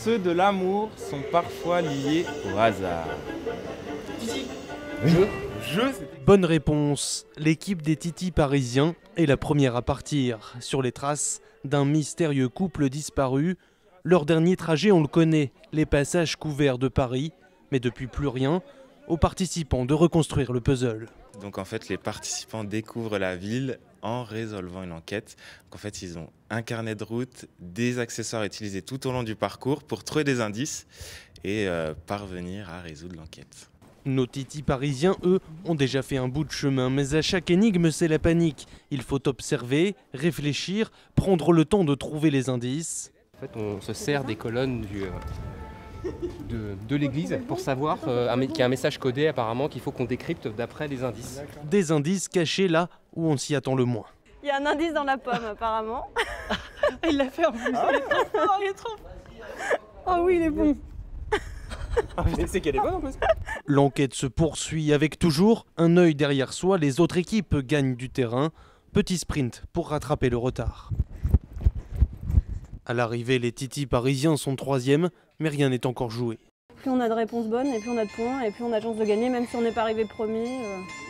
ceux de l'amour sont parfois liés au hasard. Bonne réponse. L'équipe des titis parisiens est la première à partir, sur les traces d'un mystérieux couple disparu. Leur dernier trajet, on le connaît, les passages couverts de Paris, mais depuis plus rien, aux participants de reconstruire le puzzle. Donc en fait, les participants découvrent la ville en résolvant une enquête. Donc en fait, ils ont un carnet de route, des accessoires utilisés tout au long du parcours pour trouver des indices et parvenir à résoudre l'enquête. Nos titis parisiens, eux, ont déjà fait un bout de chemin, mais à chaque énigme, c'est la panique. Il faut observer, réfléchir, prendre le temps de trouver les indices. En fait, on se sert des colonnes de l'église pour savoir qu'il y a un message codé apparemment qu'il faut qu'on décrypte d'après les indices. Des indices cachés là où on s'y attend le moins. Il y a un indice dans la pomme apparemment. Il l'a fait en plus. Il est trop Oh oui, il est bon. C'est qu'elle est bonne en plus. L'enquête se poursuit avec toujours un œil derrière soi. Les autres équipes gagnent du terrain. Petit sprint pour rattraper le retard. À l'arrivée, les titis parisiens sont troisièmes, mais rien n'est encore joué. Plus on a de réponses bonnes, et plus on a de points, et plus on a de chances de gagner. Même si on n'est pas arrivé premier,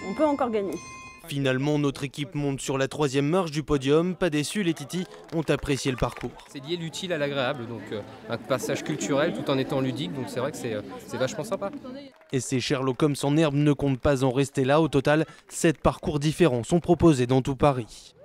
on peut encore gagner. Finalement, notre équipe monte sur la troisième marche du podium. Pas déçus, les titis ont apprécié le parcours. C'est lié l'utile à l'agréable, donc un passage culturel tout en étant ludique, donc c'est vrai que c'est vachement sympa. Et ces Sherlock Holmes en herbe ne comptent pas en rester là. Au total, 7 parcours différents sont proposés dans tout Paris.